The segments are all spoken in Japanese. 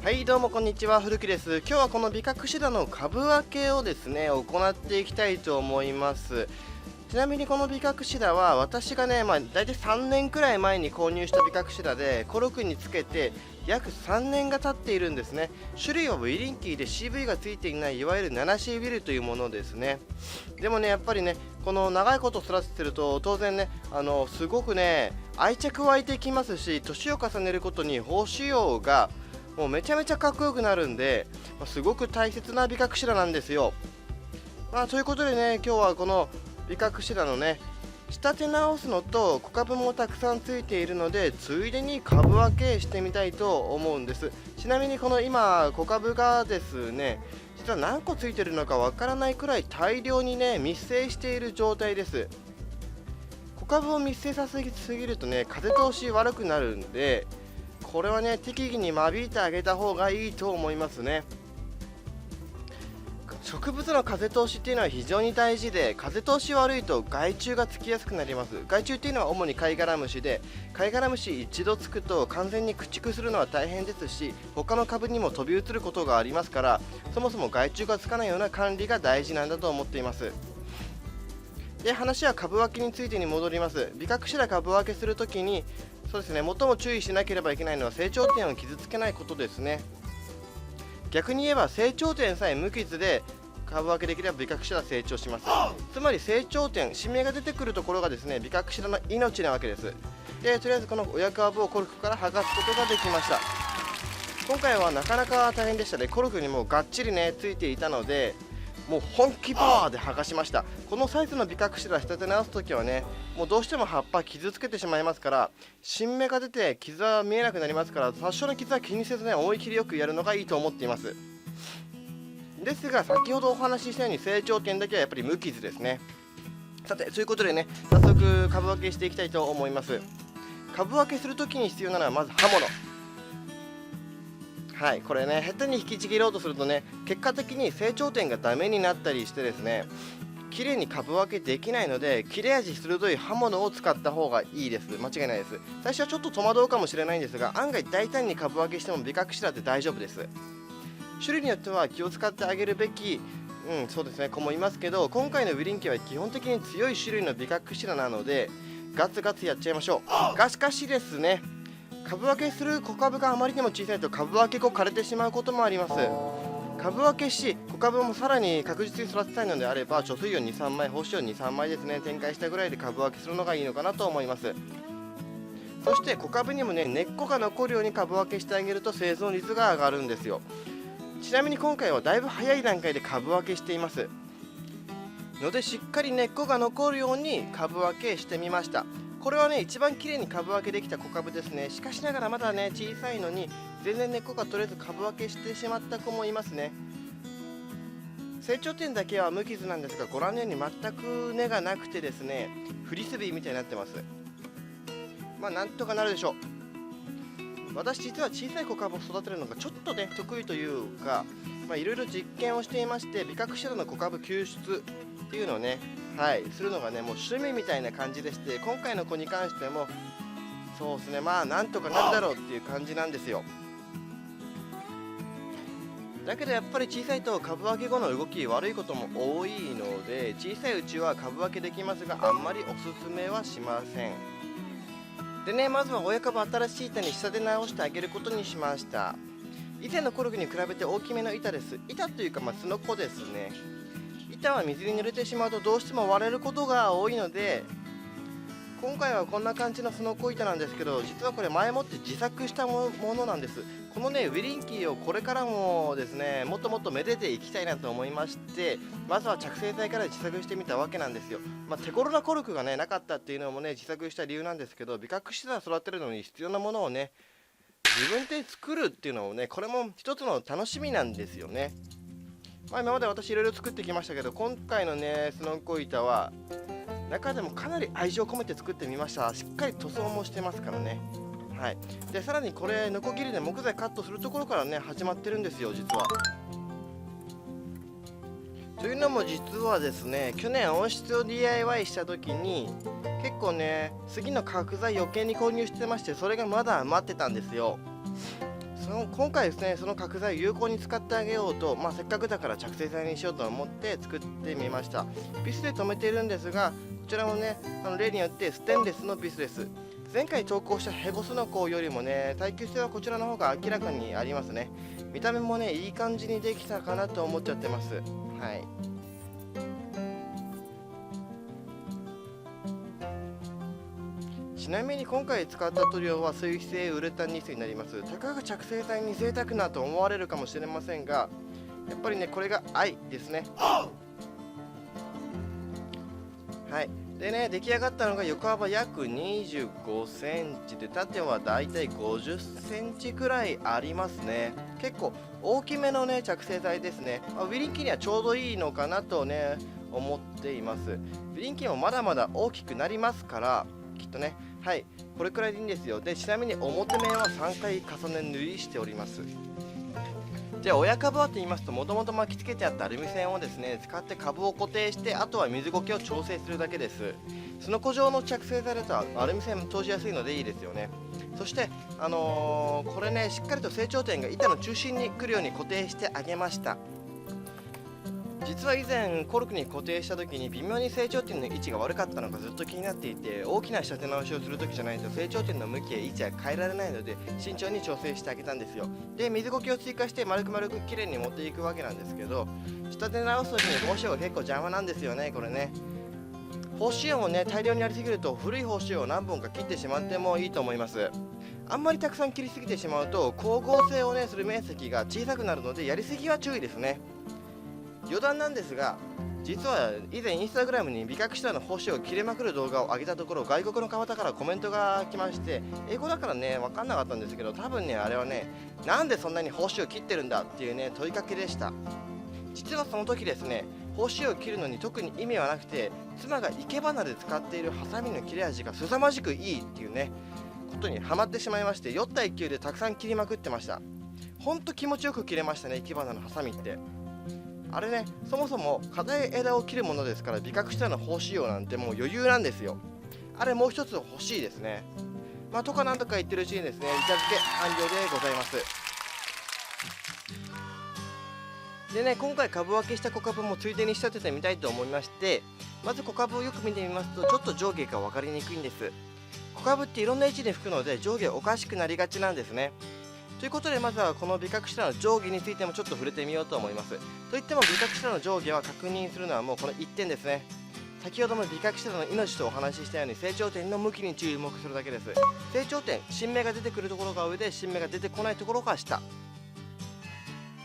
はいどうもこんにちは、古木です。今日はこのビカクシダの株分けをですね行っていきたいと思います。ちなみにこのビカクシダは私がねだいたい3年くらい前に購入したビカクシダでコルクにつけて約3年が経っているんですね。種類はウィリンキーで CV がついていないいわゆる 7C ウィルというものですね。でもねやっぱりねこの長いこと育ててると当然ねすごくね愛着湧いてきますし、年を重ねることに報酬がもうめちゃめちゃかっこよくなるんで、すごく大切なビカクシダなんですよ。ということでね今日はこのビカクシダのね仕立て直すのと小株もたくさんついているのでついでに株分けしてみたいと思うんです。ちなみにこの今小株がですね実は何個ついてるのかわからないくらい大量にね密生している状態です。小株を密生させすぎるとね風通し悪くなるんで、これはね適宜に間引いてあげた方がいいと思いますね。植物の風通しっていうのは非常に大事で、風通し悪いと害虫がつきやすくなります。害虫っていうのは主に貝殻虫で、貝殻虫一度つくと完全に駆逐するのは大変ですし、他の株にも飛び移ることがありますから、そもそも害虫がつかないような管理が大事なんだと思っています。で、話は株分けについてに戻ります。ビカクシダ株分けするときにそうですね、最も注意しなければいけないのは成長点を傷つけないことですね。逆に言えば成長点さえ無傷で株分けできればビカクシダは成長します。つまり成長点、新芽が出てくるところがですねビカクシダの命なわけです。でとりあえずこの親株をコルクから剥がすことができました。今回はなかなか大変でしたね。コルクにもがっちりねついていたのでもう本気パワーで剥がしました。このサイズのビカクシダ仕立て直すときはねもうどうしても葉っぱ傷つけてしまいますから、新芽が出て傷は見えなくなりますから、多少の傷は気にせずね思い切りよくやるのがいいと思っています。ですが先ほどお話ししたように成長点だけはやっぱり無傷ですね。さてということでね早速株分けしていきたいと思います。株分けするときに必要なのはまず刃物。はい、これね下手に引きちぎろうとするとね結果的に成長点がダメになったりしてですね綺麗に株分けできないので、切れ味鋭い刃物を使った方がいいです。間違いないです。最初はちょっと戸惑うかもしれないんですが、案外大胆に株分けしてもビカクシダって大丈夫です。種類によっては気を使ってあげるべきそうですね子もいますけど、今回のウィリンキーは基本的に強い種類のビカクシダなのでガツガツやっちゃいましょう。がしかしですね株分けする小株があまりにも小さいと株分け後枯れてしまうこともあります。株分けし小株もさらに確実に育てたいのであれば貯水葉 2,3 枚、胞子葉 2,3 枚ですね展開したぐらいで株分けするのがいいのかなと思います。そして小株にもね根っこが残るように株分けしてあげると生存率が上がるんですよ。ちなみに今回はだいぶ早い段階で株分けしていますので、しっかり根っこが残るように株分けしてみました。これはね一番綺麗に株分けできた小株ですね。しかしながらまだね小さいのに全然根っこが取れず株分けしてしまった子もいますね。成長点だけは無傷なんですが、ご覧のように全く根がなくてですねフリスビーみたいになってます。なんとかなるでしょう。私実は小さい小株を育てるのがちょっとね得意というか、いろいろ実験をしていまして、ビカクシダの小株救出っていうのをねするのがねもう趣味みたいな感じでして、今回の子に関してもそうですねなんとかなるだろうっていう感じなんですよ。だけどやっぱり小さいと株分け後の動き悪いことも多いので、小さいうちは株分けできますがあんまりおすすめはしません。でねまずは親株新しい板に仕立て直してあげることにしました。以前のコルクに比べて大きめの板です。板というかすのこですね。板は水に濡れてしまうとどうしても割れることが多いので、今回はこんな感じのすのこ板なんですけど、実はこれ前もって自作したものなんです。このねウィリンキーをこれからもですねもっともっとめでていきたいなと思いまして、まずは着生剤から自作してみたわけなんですよ。手頃なコルクがねなかったっていうのもね自作した理由なんですけど、ビカクシダ育てるのに必要なものをね自分で作るっていうのをねこれも一つの楽しみなんですよね。今まで私いろいろ作ってきましたけど、今回のねすのこ板は中でもかなり愛情込めて作ってみました。しっかり塗装もしてますからね。でさらにこれノコギリで木材カットするところからね始まってるんですよ実は。というのも実はですね去年温室を DIY した時に結構ね次の角材余計に購入してまして、それがまだ余ってたんですよ。今回ですね、その角材を有効に使ってあげようと、せっかくだから着生材にしようと思って作ってみました。ビスで留めているんですが、こちらもね、例によってステンレスのビスです。前回投稿したヘゴスノコよりもね、耐久性はこちらの方が明らかにありますね。見た目もね、いい感じにできたかなと思っちゃってます。はい。ちなみに今回使った塗料は水性ウレタンニスになります。たかが着生剤に贅沢なと思われるかもしれませんが、やっぱりね、これが愛ですね。はい。でね、出来上がったのが横幅約25センチで、縦はだいたい50センチくらいありますね。結構大きめのね、着生剤ですね。ウィリンキーにはちょうどいいのかなとね、思っています。ウィリンキーもまだまだ大きくなりますから、きっとね、はい、これくらいでいいんですよ。で、ちなみに表面は3回重ね塗りしております。じゃあ親株はと言いますと、もともと巻きつけてあったアルミ線をですね使って株を固定して、あとは水苔を調整するだけです。その子状の着生材だとアルミ線通しやすいのでいいですよね。そしてこれね、しっかりと成長点が板の中心に来るように固定してあげました。実は以前コルクに固定した時に微妙に成長点の位置が悪かったのがずっと気になっていて、大きな仕立て直しをする時じゃないと成長点の向きや位置は変えられないので、慎重に調整してあげたんですよ。で、水苔を追加して丸くきれいに持っていくわけなんですけど、仕立て直す時に胞子葉が結構邪魔なんですよね。これね、胞子葉をね大量にやりすぎると古い胞子葉を何本か切ってしまってもいいと思います。あんまりたくさん切りすぎてしまうと光合成をねする面積が小さくなるので、やりすぎは注意ですね。余談なんですが、実は以前インスタグラムにビカクシタの胞子を切れまくる動画を上げたところ、外国の方からコメントが来まして、英語だからね分かんなかったんですけど、多分ねあれはね、なんでそんなに胞子を切ってるんだっていうね問いかけでした。実はその時ですね、胞子を切るのに特に意味はなくて、妻が生け花で使っているハサミの切れ味が凄まじくいいっていうねことにハマってしまいまして、酔った勢いでたくさん切りまくってました。ほんと気持ちよく切れましたね、生け花のハサミって。あれね、そもそも硬い枝を切るものですから、ビカクシタの胞子葉なんてもう余裕なんですよ。あれもう一つ欲しいですね。とかなんとか言ってるうちにですね、板付け完了でございます。でね、今回株分けした小株もついでに仕立ててみたいと思いまして、まず小株をよく見てみますと、ちょっと上下が分かりにくいんです。小株っていろんな位置で吹くので上下おかしくなりがちなんですね。ということで、まずはこのビカクシタの上下についてもちょっと触れてみようと思います。といってもビカクシタの上下は確認するのはもうこの1点ですね。先ほどもビカクシタの命とお話ししたように、成長点の向きに注目するだけです。成長点、新芽が出てくるところが上で、新芽が出てこないところが下。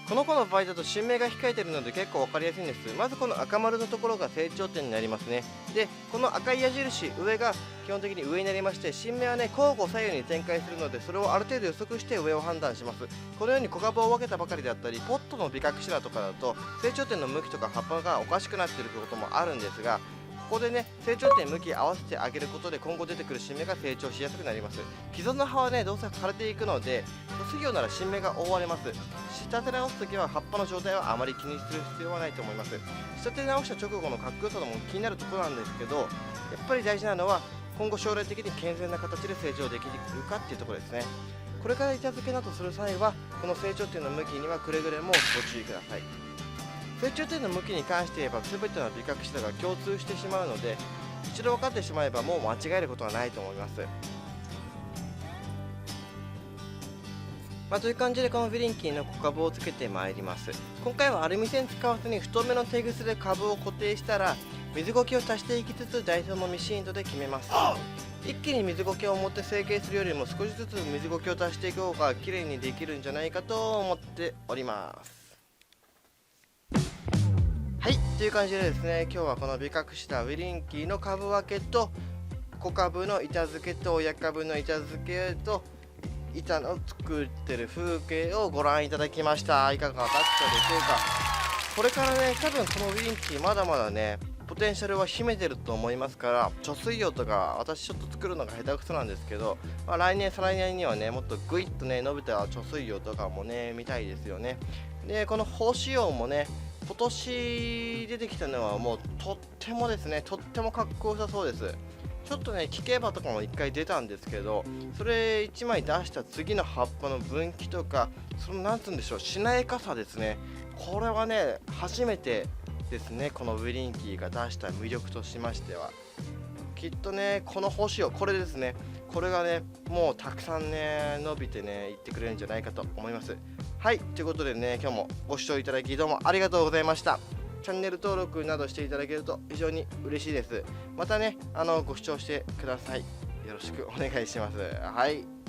この子の場合だと新芽が控えているので結構分かりやすいんです。まずこの赤丸のところが成長点になりますね。で、この赤い矢印、上が基本的に上になりまして、新芽はね交互左右に展開するので、それをある程度予測して上を判断します。このように小株を分けたばかりであったり、ポットのビカクシタとかだと成長点の向きとか葉っぱがおかしくなっていることもあるんですが、ここでね成長点向き合わせてあげることで、今後出てくる新芽が成長しやすくなります。既存の葉はねどうせ枯れていくので、卒業なら新芽が覆われます。仕立て直すときは葉っぱの状態はあまり気にする必要はないと思います。仕立て直した直後のかっこよさも気になるところなんですけど、やっぱり大事なのは今後将来的に健全な形で成長できるかっていうところですね。これから板付けなどする際は、この成長点の向きにはくれぐれもご注意ください。成長点の向きに関して言えば全てのビカクシタが共通してしまうので、一度分かってしまえばもう間違えることはないと思います。という感じでこのフィリンキーの小株をつけてまいります。今回はアルミ線使わずに太めのテグスで株を固定したら、水苔を足していきつつダイソーのミシン糸で決めます。一気に水苔を持って成形するよりも少しずつ水苔を足していく方が綺麗にできるんじゃないかと思っております。はい、という感じでですね、今日はこのビカクシタウィリンキーの株分けと小株の板付けと親株の板付けと板の作ってる風景をご覧いただきました。いかがだったでしょうか。これからね、多分このウィリンキーまだまだねポテンシャルは秘めてると思いますから、貯水葉とか私ちょっと作るのが下手くそなんですけど、来年再来年にはねもっとグイッとね伸びた貯水葉とかもね見たいですよね。で、この胞子葉もね今年出てきたのはもうとってもですね、とってもかっこよさそうです。ちょっとねキケバとかも1回出たんですけど、それ1枚出した次の葉っぱの分岐とか、そのなんつうんでしょう、しなやかさですね。これはね初めてですね、このウィリンキーが出した魅力としましては。きっとねこの星をこれですね、これがねもうたくさんね伸びてねいってくれるんじゃないかと思います。はい、ということでね今日もご視聴いただきどうもありがとうございました。チャンネル登録などしていただけると非常に嬉しいです。またねご視聴してください。よろしくお願いします。はい。